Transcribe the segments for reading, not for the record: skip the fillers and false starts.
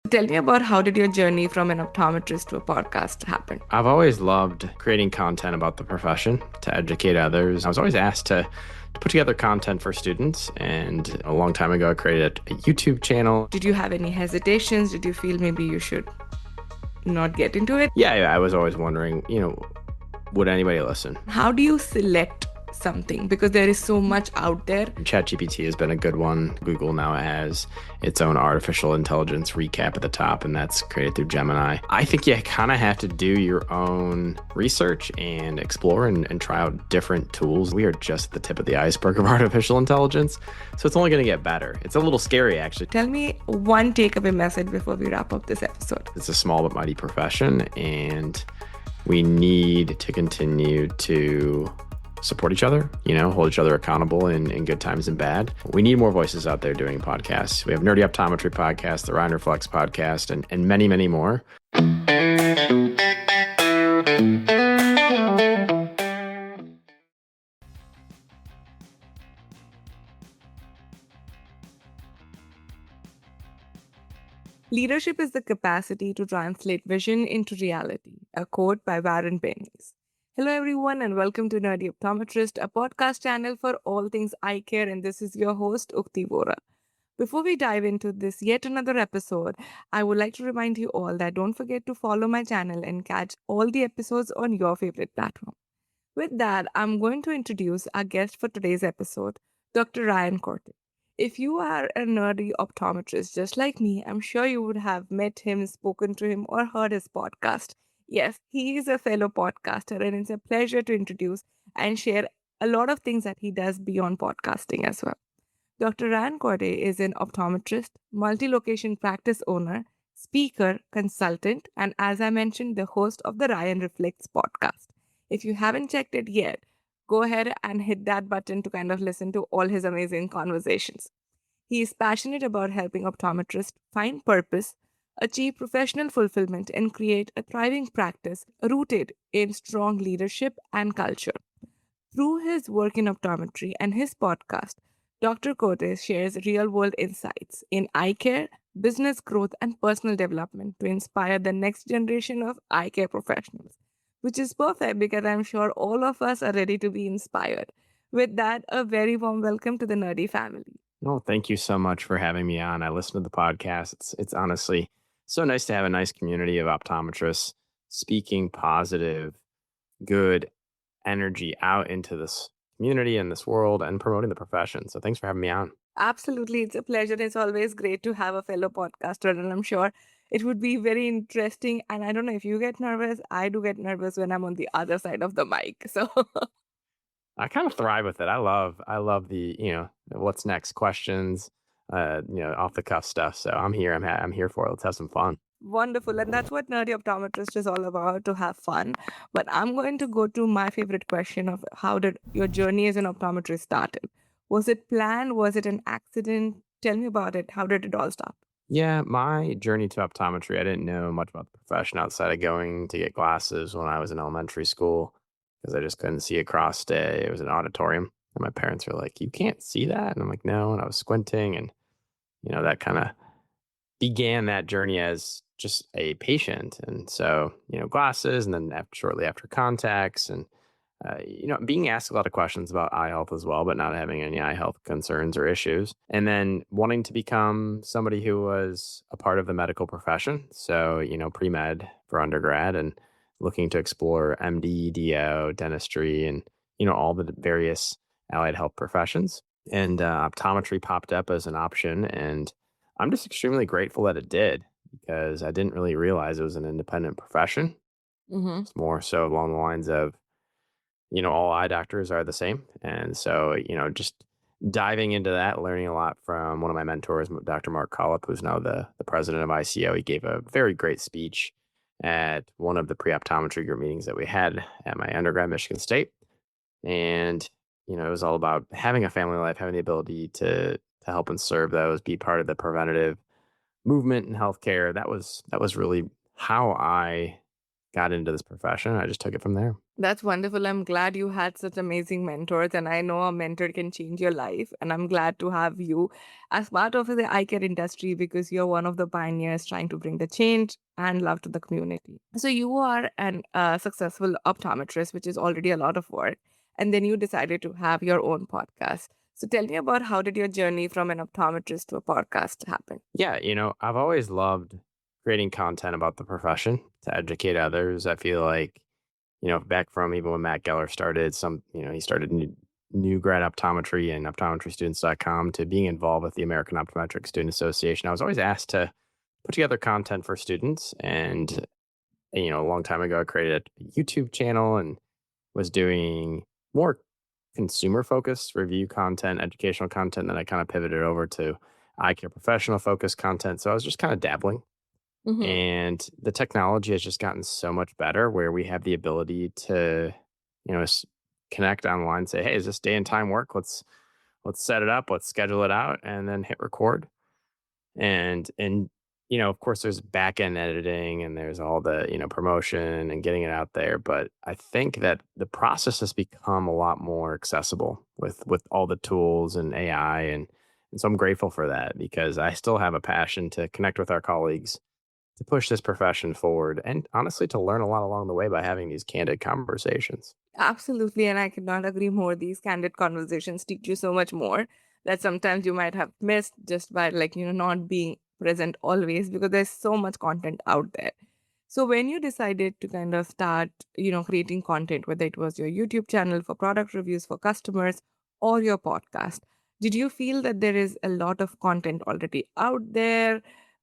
Tell me about how did your journey from an optometrist to a podcast happen? I've always loved creating content about the profession to educate others. I was always asked to put together content for students. And a long time ago, I created a YouTube channel. Did you have any hesitations? Did you feel maybe you should not get into it? Yeah, I was always wondering, would anybody listen? How do you select something? Because there is so much out there. ChatGPT has been a good one. Google now has its own artificial intelligence recap at the top, and that's created through Gemini. I think you kind of have to do your own research and explore and try out different tools. We are just at the tip of the iceberg of artificial intelligence, so it's only going to get better. It's a little scary, actually. Tell me one takeaway message before we wrap up this episode. It's a small but mighty profession, and we need to continue to support each other, hold each other accountable in good times and bad. We need more voices out there doing podcasts. We have Nerdy Optometry podcast, the Nerdy Optometrist podcast, and many, many more. Leadership is the capacity to translate vision into reality, a quote by Warren Bennis. Hello, everyone, and welcome to Nerdy Optometrist, a podcast channel for all things eye care, and this is your host, Ukti Vora. Before we dive into this yet another episode, I would like to remind you all that don't forget to follow my channel and catch all the episodes on your favorite platform. With that, I'm going to introduce our guest for today's episode, Dr. Ryan Corte. If you are a nerdy optometrist just like me, I'm sure you would have met him, spoken to him, or heard his podcast. Yes, he is a fellow podcaster, and it's a pleasure to introduce and share a lot of things that he does beyond podcasting as well. Dr. Ryan Corte is an optometrist, multi-location practice owner, speaker, consultant, and as I mentioned, the host of the Ryan Reflects podcast. If you haven't checked it yet, go ahead and hit that button to kind of listen to all his amazing conversations. He is passionate about helping optometrists find purpose, achieve professional fulfillment, and create a thriving practice rooted in strong leadership and culture. Through his work in optometry and his podcast, Dr. Corte shares real world insights in eye care, business growth, and personal development to inspire the next generation of eye care professionals, which is perfect because I'm sure all of us are ready to be inspired. With that, a very warm welcome to the Nerdy family. Well, thank you so much for having me on. I listen to the podcast. It's honestly so nice to have a nice community of optometrists speaking positive, good energy out into this community and this world and promoting the profession. So thanks for having me on. Absolutely. It's a pleasure. It's always great to have a fellow podcaster, and I'm sure it would be very interesting. And I don't know if you get nervous. I do get nervous when I'm on the other side of the mic. So I kind of thrive with it. I love the, what's next questions, off the cuff stuff. So I'm here. I'm here for it. Let's have some fun. wonderful. And that's what Nerdy Optometrist is all about, to have fun. But I'm going to go to my favorite question of how did your journey as an optometrist started? Was it planned? Was it an accident? Tell me about it. How did it all start? Yeah, my journey to optometry, I didn't know much about the profession outside of going to get glasses when I was in elementary school because I just couldn't see across it was an auditorium. And my parents were like, "You can't see that?" And I'm like, "No." And I was squinting, and that kind of began that journey as just a patient. And so, glasses, and then shortly after contacts, and being asked a lot of questions about eye health as well, but not having any eye health concerns or issues. And then wanting to become somebody who was a part of the medical profession. So, pre-med for undergrad, and looking to explore MD, DO, dentistry, and, all the various allied health professions. And optometry popped up as an option. And I'm just extremely grateful that it did, because I didn't really realize it was an independent profession. Mm-hmm. It's more so along the lines of, all eye doctors are the same. And so, just diving into that, learning a lot from one of my mentors, Dr. Mark Collip, who's now the president of ICO. He gave a very great speech at one of the pre-optometry group meetings that we had at my undergrad, Michigan State. And, it was all about having a family life, having the ability to help and serve those, be part of the preventative movement in healthcare. That was really how I got into this profession. I just took it from there. That's wonderful. I'm glad you had such amazing mentors, and I know a mentor can change your life. And I'm glad to have you as part of the eye care industry because you're one of the pioneers trying to bring the change and love to the community. So, you are an successful optometrist, which is already a lot of work. And then you decided to have your own podcast. So, tell me about how did your journey from an optometrist to a podcast happen? Yeah, I've always loved creating content about the profession to educate others. I feel like, back from even when Matt Geller started he started new grad optometry and optometrystudents.com to being involved with the American Optometric Student Association. I was always asked to put together content for students. And, a long time ago, I created a YouTube channel and was doing more consumer focused review content, educational content. Then I kind of pivoted over to eye care professional focused content. So I was just kind of dabbling. Mm-hmm. And the technology has just gotten so much better where we have the ability to, you know, s- connect online, say, hey, is this day and time work? Let's set it up, let's schedule it out, and then hit record. And of course there's back end editing and there's all the, promotion and getting it out there. But I think that the process has become a lot more accessible with all the tools and AI and so I'm grateful for that because I still have a passion to connect with our colleagues to push this profession forward and honestly to learn a lot along the way by having these candid conversations. Absolutely, and I cannot agree more. These candid conversations teach you so much more that sometimes you might have missed just by not being present always because there's so much content out there. So when you decided to kind of start, creating content, whether it was your YouTube channel for product reviews for customers or your podcast, did you feel that there is a lot of content already out there?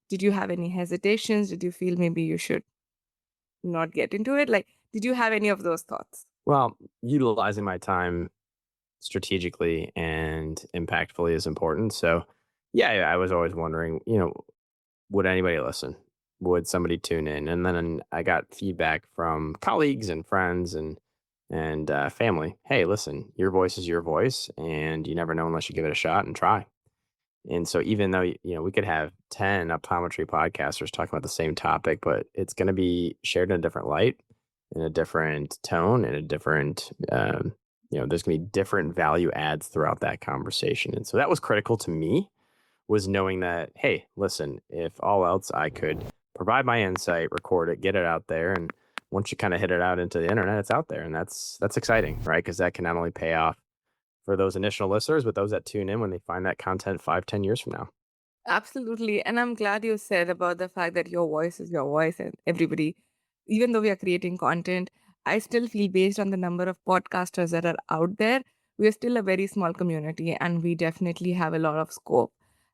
Did you have any hesitations? Did you feel maybe you should not get into it? Like, did you have any of those thoughts? Well, utilizing my time strategically and impactfully is important. So, yeah, I was always wondering, would anybody listen? Would somebody tune in? And then I got feedback from colleagues and friends and family. Hey, listen, your voice is your voice, and you never know unless you give it a shot and try. And so, even though we could have 10 optometry podcasters talking about the same topic, but it's going to be shared in a different light, in a different tone, in a different there's going to be different value adds throughout that conversation. And so that was critical to me was knowing that, hey, listen, if all else, I could provide my insight, record it, get it out there, and once you kind of hit it out into the internet, it's out there, and that's exciting, right? Because that can not only pay off for those initial listeners, but those that tune in when they find that content 5, 10 years from now. Absolutely. And I'm glad you said about the fact that your voice is your voice and everybody, even though we are creating content, I still feel based on the number of podcasters that are out there, we are still a very small community and we definitely have a lot of scope.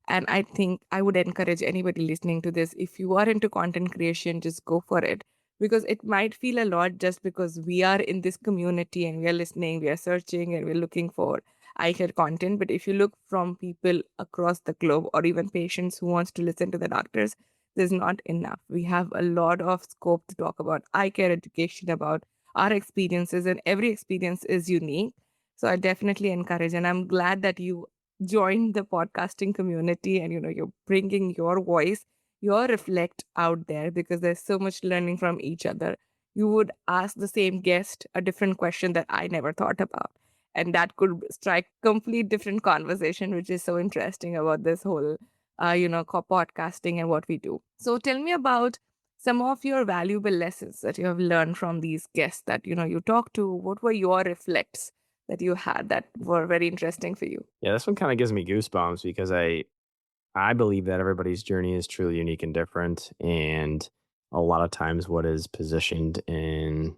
And I think I would encourage anybody listening to this, if you are into content creation, just go for it. Because it might feel a lot just because we are in this community and we are listening, we are searching, and we're looking for eye care content. But if you look from people across the globe or even patients who wants to listen to the doctors, there's not enough. We have a lot of scope to talk about eye care education, about our experiences, and every experience is unique. So I definitely encourage, and I'm glad that you joined the podcasting community and you're bringing your voice, your reflect out there because there's so much learning from each other. You would ask the same guest a different question that I never thought about, and that could strike complete different conversation, which is so interesting about this whole podcasting and what we do. So tell me about some of your valuable lessons that you have learned from these guests that you talk to. What were your reflects that you had that were very interesting for you? Yeah, this one kind of gives me goosebumps because I believe that everybody's journey is truly unique and different, and a lot of times what is positioned in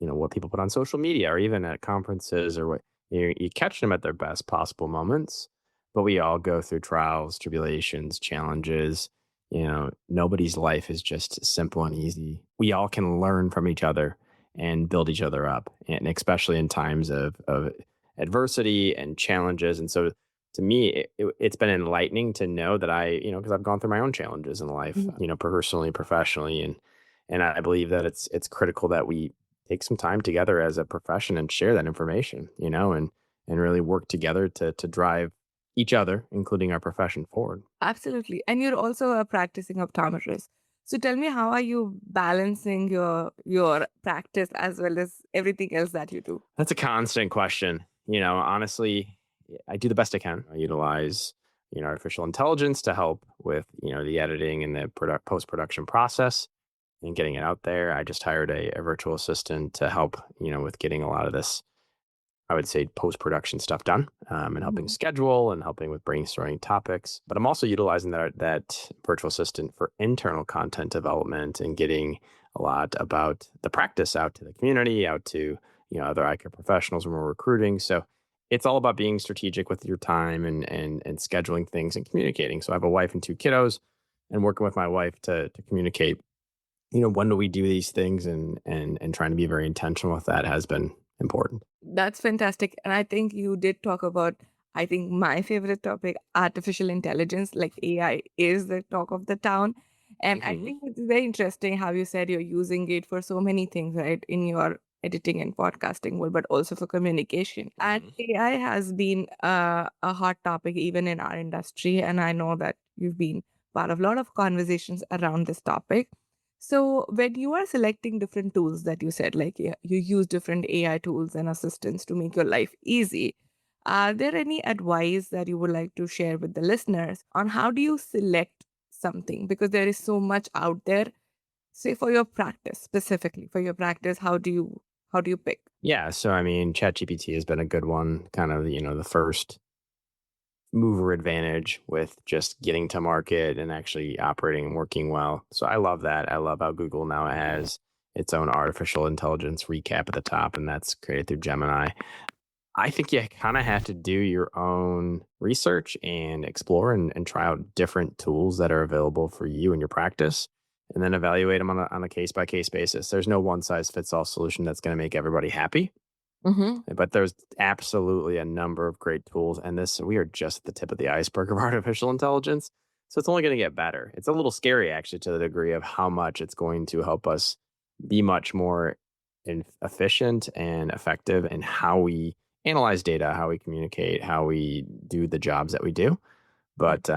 what people put on social media or even at conferences or what you catch them at their best possible moments. But we all go through trials, tribulations, challenges. Nobody's life is just simple and easy. We all can learn from each other and build each other up, and especially in times of adversity and challenges. And so to me, it's been enlightening to know that because I've gone through my own challenges in life, Mhm. personally, professionally, and I believe that it's critical that we take some time together as a profession and share that information, and really work together to drive each other, including our profession forward. Absolutely. And you're also a practicing optometrist. So tell me, how are you balancing your practice as well as everything else that you do? That's a constant question. Honestly, I do the best I can. I utilize, artificial intelligence to help with, the editing and the post production process and getting it out there. I just hired a virtual assistant to help, with getting a lot of this, I would say, post production stuff done, and helping Mhm. schedule and helping with brainstorming topics. But I'm also utilizing that virtual assistant for internal content development and getting a lot about the practice out to the community, out to other eye care professionals when we're recruiting. So it's all about being strategic with your time and scheduling things and communicating. So I have a wife and two kiddos, and working with my wife to communicate. When do we do these things, and trying to be very intentional with that has been important. That's fantastic. And I think you did talk about, I think, my favorite topic, artificial intelligence, like AI is the talk of the town. And I Mhm. think it's very interesting how you said you're using it for so many things, right, in your editing and podcasting world, but also for communication. And Mhm. AI has been a hot topic even in our industry. And I know that you've been part of a lot of conversations around this topic. So when you are selecting different tools that you said, like, yeah, you use different AI tools and assistants to make your life easy, are there any advice that you would like to share with the listeners on how do you select something? Because there is so much out there. Say for your practice, specifically for your practice, how do you pick? Yeah, so I mean, ChatGPT has been a good one, kind of, the first mover advantage with just getting to market and actually operating and working well. So I love that. I love how Google now has its own artificial intelligence recap at the top, and that's created through Gemini. I think you kind of have to do your own research and explore and try out different tools that are available for you and your practice, and then evaluate them on a case by case basis. There's no one size fits all solution that's going to make everybody happy. Mm-hmm. But there's absolutely a number of great tools, and we are just at the tip of the iceberg of artificial intelligence. So it's only going to get better. It's a little scary, actually, to the degree of how much it's going to help us be much more efficient and effective in how we analyze data, how we communicate, how we do the jobs that we do. But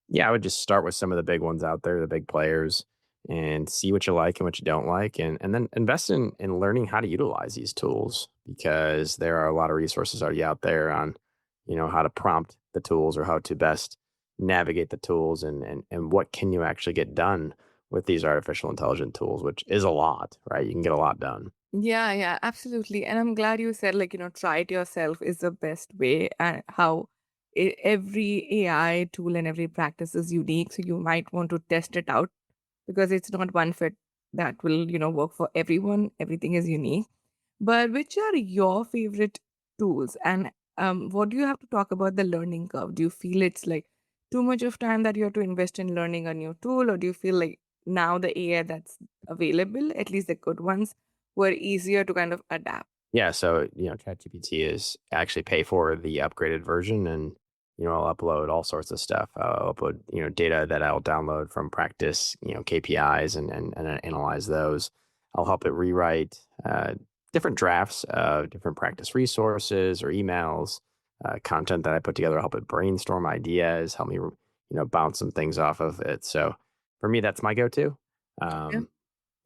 yeah, I would just start with some of the big ones out there, the big players, and see what you like and what you don't like, and then invest in learning how to utilize these tools, because there are a lot of resources already out there on, how to prompt the tools or how to best navigate the tools, and what can you actually get done with these artificial intelligent tools, which is a lot, right? You can get a lot done. Yeah, yeah, absolutely. And I'm glad you said, like, try it yourself is the best way. And how every AI tool and every practice is unique. So you might want to test it out because it's not one fit that will, work for everyone. Everything is unique. But which are your favorite tools? And what do you have to talk about the learning curve? Do you feel it's like too much of time that you have to invest in learning a new tool, or do you feel like now the AI that's available, at least the good ones, were easier to kind of adapt? Yeah, so, ChatGPT is actually pay for the upgraded version, and I'll upload all sorts of stuff. I'll upload, data that I'll download from practice, KPIs, and analyze those. I'll help it rewrite different drafts of different practice resources or emails, content that I put together. I'll help it brainstorm ideas, help me, bounce some things off of it. So for me, that's my go-to. Yeah. Um,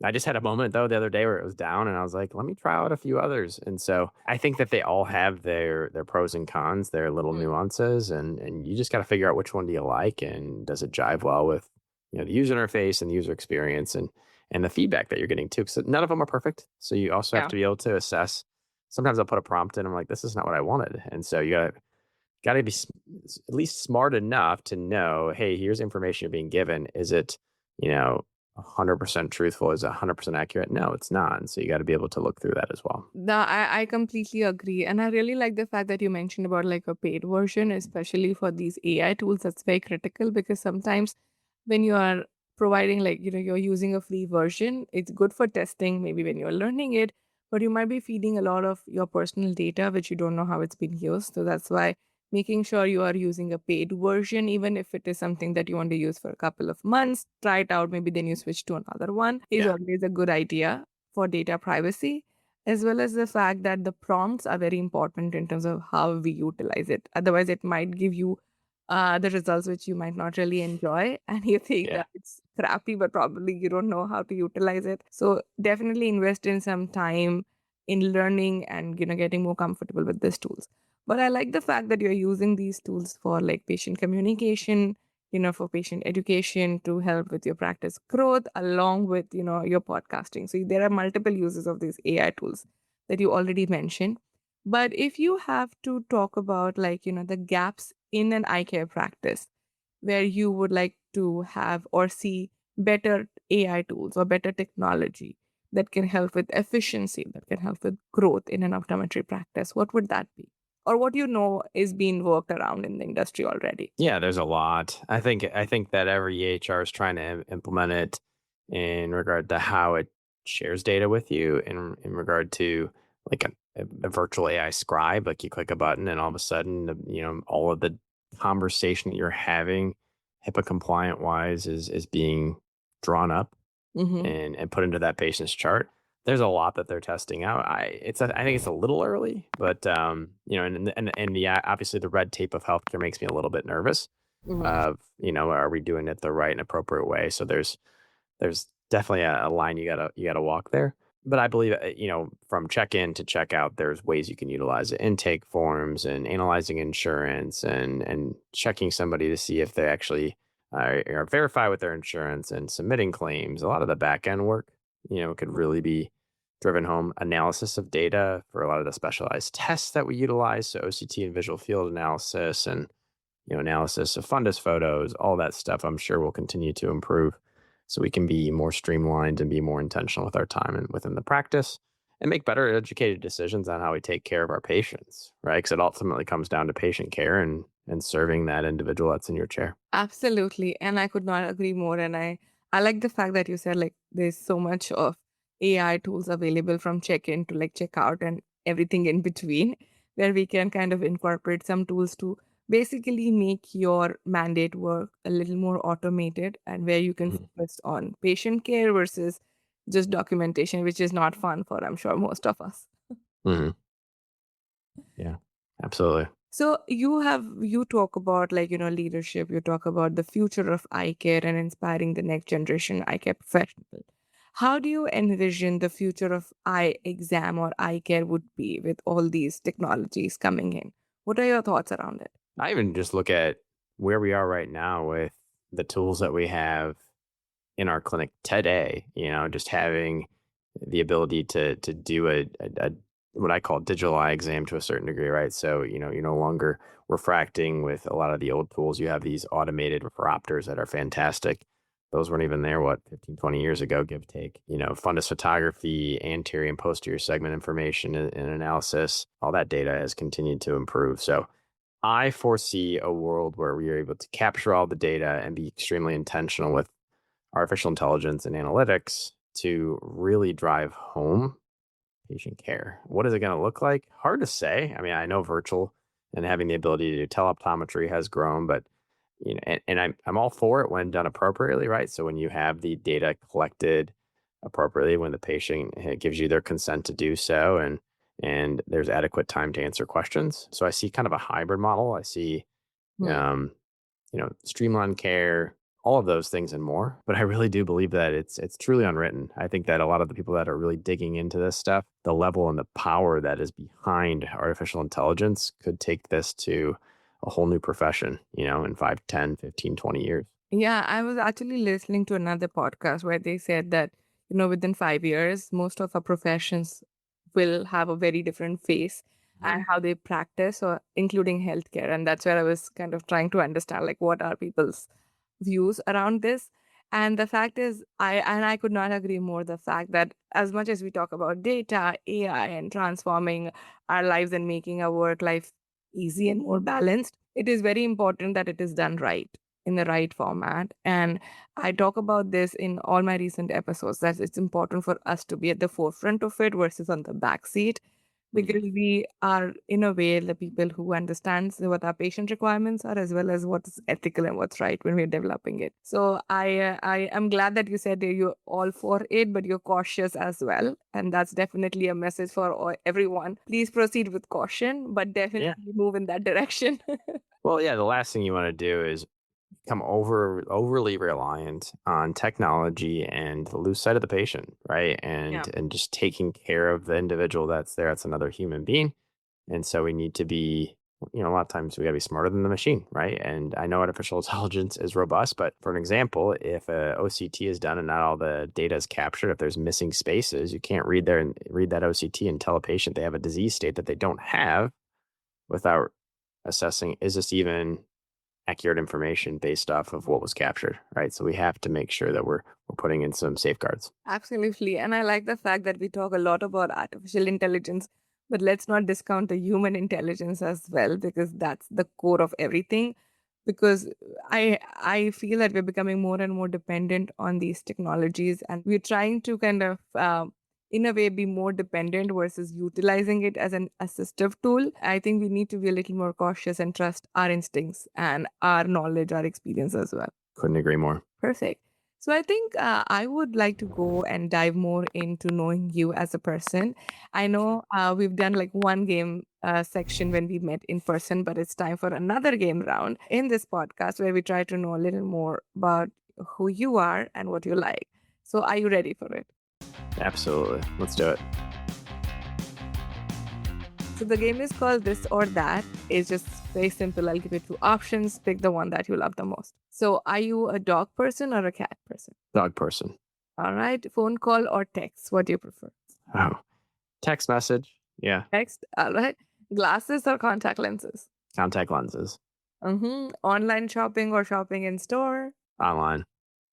I just had a moment though the other day where it was down, and I was like, let me try out a few others. And so I think that they all have their pros and cons, their little Mm. nuances, and you just got to figure out which one do you like, and does it jive well with, the user interface and the user experience, and the feedback that you're getting too. Because none of them are perfect. So you also have Yeah. to be able to assess. Sometimes I'll put a prompt in, I'm like, this is not what I wanted. And so you gotta be at least smart enough to know, hey, here's information you're being given. Is it, 100% truthful? Is it 100% accurate? No, it's not. And so you got to be able to look through that as well. I completely agree. And I really like the fact that you mentioned about like a paid version, especially for these AI tools. That's very critical because sometimes when you are providing, like, you're using a free version, it's good for testing, maybe when you're learning it, but you might be feeding a lot of your personal data, which you don't know how it's been used. So that's why making sure you are using a paid version, even if it is something that you want to use for a couple of months, try it out, maybe then you switch to another one, is Yeah. always a good idea for data privacy, as well as the fact that the prompts are very important in terms of how we utilize it. Otherwise, it might give you the results which you might not really enjoy, and you think Yeah. that it's crappy, but probably you don't know how to utilize it. So definitely invest in some time in learning and getting more comfortable with these tools. But I like the fact that you're using these tools for like patient communication, for patient education to help with your practice growth along with your podcasting. So there are multiple uses of these AI tools that you already mentioned. But if you have to talk about like the gaps in an eye care practice where you would like to have or see better AI tools or better technology that can help with efficiency, that can help with growth in an optometry practice, what would that be? Or what is being worked around in the industry already? Yeah, there's a lot. I think that every EHR is trying to implement it in regard to how it shares data with you in regard to like a virtual AI scribe. Like you click a button and all of a sudden, all of the conversation that you're having, HIPAA compliant wise, is being drawn up Mm-hmm. and put into that patient's chart. There's a lot that they're testing out. I think it's a little early, but and yeah, obviously the red tape of healthcare makes me a little bit nervous. Mm-hmm. Of are we doing it the right and appropriate way? So there's definitely a line you gotta walk there. But I believe from check in to check out, there's ways you can utilize it, intake forms and analyzing insurance and checking somebody to see if they actually are verified with their insurance and submitting claims. A lot of the back end work, could really be driven home. Analysis of data for a lot of the specialized tests that we utilize, so OCT and visual field analysis and analysis of fundus photos, all that stuff, I'm sure will continue to improve so we can be more streamlined and be more intentional with our time and within the practice and make better educated decisions on how we take care of our patients, right? Because it ultimately comes down to patient care and serving that individual that's in your chair. Absolutely. And I could not agree more. And I like the fact that you said like there's so much of AI tools available from check-in to like check-out and everything in between, where we can kind of incorporate some tools to basically make your mandate work a little more automated and where you can Mhm. focus on patient care versus just documentation, which is not fun for, I'm sure, most of us. Mhm. Yeah, absolutely. So you talk about like leadership, you talk about the future of eye care and inspiring the next generation eye care professional. How do you envision the future of eye exam or eye care would be with all these technologies coming in? What are your thoughts around it? I even just look at where we are right now with the tools that we have in our clinic today, just having the ability to do a what I call digital eye exam to a certain degree, right? So, you're no longer refracting with a lot of the old tools. You have these automated refractors that are fantastic. Those weren't even there, 15, 20 years ago, give or take. Fundus photography, anterior and posterior segment information and analysis, all that data has continued to improve. So I foresee a world where we are able to capture all the data and be extremely intentional with artificial intelligence and analytics to really drive home patient care. What is it going to look like? Hard to say. I mean, I know virtual and having the ability to do teleoptometry has grown, but and I'm all for it when done appropriately, right? So when you have the data collected appropriately, when the patient gives you their consent to do so, and there's adequate time to answer questions. So I see kind of a hybrid model. I see Hmm. um, streamlined care, all of those things and more. But I really do believe that it's truly unwritten. I think that a lot of the people that are really digging into this stuff, the level and the power that is behind artificial intelligence could take this to a whole new profession, in 5, 10, 15, 20 years. Yeah, I was actually listening to another podcast where they said that, within 5 years, most of our professions will have a very different face and how they practice, or including healthcare. And that's where I was kind of trying to understand, like, what are people's views around this. And the fact is, I could not agree more. The fact that as much as we talk about data, AI, and transforming our lives and making our work life easy and more balanced, it is very important that it is done right in the right format. And I talk about this in all my recent episodes that it's important for us to be at the forefront of it versus on the back seat, Mhm. because we are in a way the people who understands what our patient requirements are as well as what's ethical and what's right when we're developing it. So I am glad that you said that you're all for it, but you're cautious as well, and that's definitely a message for everyone. Please proceed with caution, but Yeah. definitely move in that direction. Well, yeah, the last thing you want to do is become overly reliant on technology and lose sight of the patient, right? Yeah. And just taking care of the individual that's there. It's another human being. And so we need to be, a lot of times we got to be smarter than the machine, right? And I know artificial intelligence is robust, but for an example, if a OCT is done and not all the data is captured, if there's missing spaces, you can't read there and read that OCT and tell a patient they have a disease state that they don't have without assessing, is this even accurate information based off of what was captured, right? So we have to make sure that we're putting in some safeguards. Absolutely. And I like the fact that we talk a lot about artificial intelligence, but let's not discount the human intelligence as well, because that's the core of everything. Because I feel that we're becoming more and more dependent on these technologies, and we're trying to kind of in a way be more dependent versus utilizing it as an assistive tool. I think we need to be a little more cautious and trust our instincts and our knowledge, our experience as well. Couldn't agree more. Perfect. So I think I would like to go and dive more into knowing you as a person. I know we've done like one game section when we met in person, but it's time for another game round in this podcast where we try to know a little more about who you are and what you like. So are you ready for it? Absolutely. Let's do it. So the game is called This or That. It's just very simple. I'll give you two options. Pick the one that you love the most. So are you a dog person or a cat person? Dog person. All right. Phone call or text? What do you prefer? Oh, text message. Yeah. Text. All right. Glasses or contact lenses? Contact lenses. Online shopping or shopping in store? Online.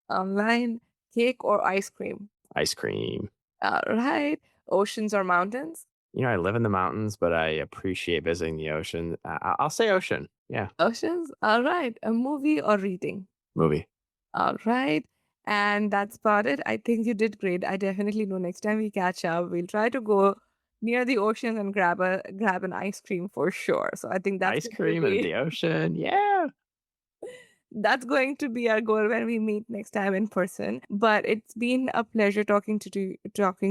Online. Cake or ice cream? Ice cream. All right. Oceans or mountains? I live in the mountains, but I appreciate visiting the ocean. I'll say ocean. Yeah. Oceans. All right. A movie or reading? Movie. All right. And that's about it. I think you did great. I definitely know next time we catch up, we'll try to go near the ocean and grab an ice cream for sure. So I think Ice cream in the ocean. Yeah. that's going to be our goal when we meet next time in person. But it's been a pleasure talking to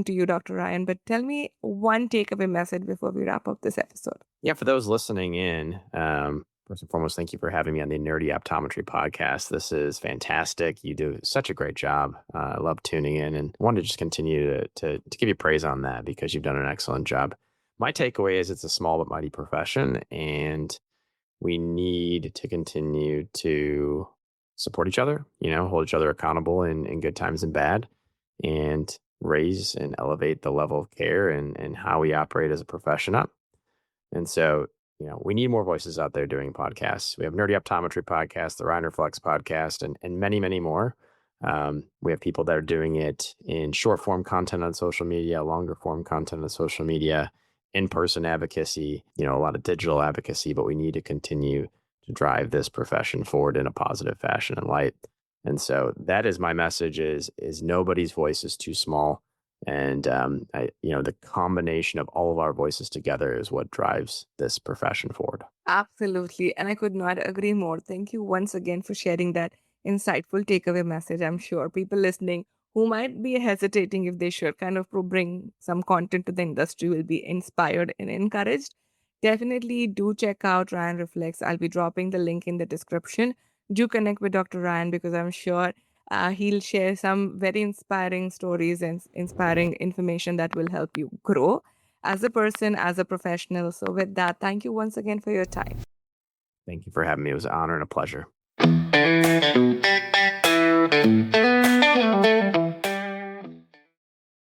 you, Dr. Ryan. But tell me one takeaway message before we wrap up this episode. Yeah. For those listening in, first and foremost, thank you for having me on the Nerdy Optometry podcast. This is fantastic. You do such a great job. I love tuning in and want to just continue to give you praise on that because you've done an excellent job. My takeaway is it's a small but mighty profession, and we need to continue to support each other, hold each other accountable in good times and bad, and raise and elevate the level of care and how we operate as a profession up. And so, we need more voices out there doing podcasts. We have Nerdy Optometry podcast, the Ryan Reflects podcast, and many, many more. We have people that are doing it in short form content on social media, longer form content on social media, in-person advocacy, a lot of digital advocacy, but we need to continue to drive this profession forward in a positive fashion and light. And so that is my message is nobody's voice is too small. And the combination of all of our voices together is what drives this profession forward. Absolutely. And I could not agree more. Thank you once again for sharing that insightful takeaway message. I'm sure people listening who might be hesitating if they should kind of bring some content to the industry will be inspired and encouraged. Definitely do check out Ryan Reflects. I'll be dropping the link in the description. Do connect with Dr. Ryan because I'm sure he'll share some very inspiring stories and inspiring information that will help you grow as a person, as a professional. So, with that, thank you once again for your time. Thank you for having me. It was an honor and a pleasure.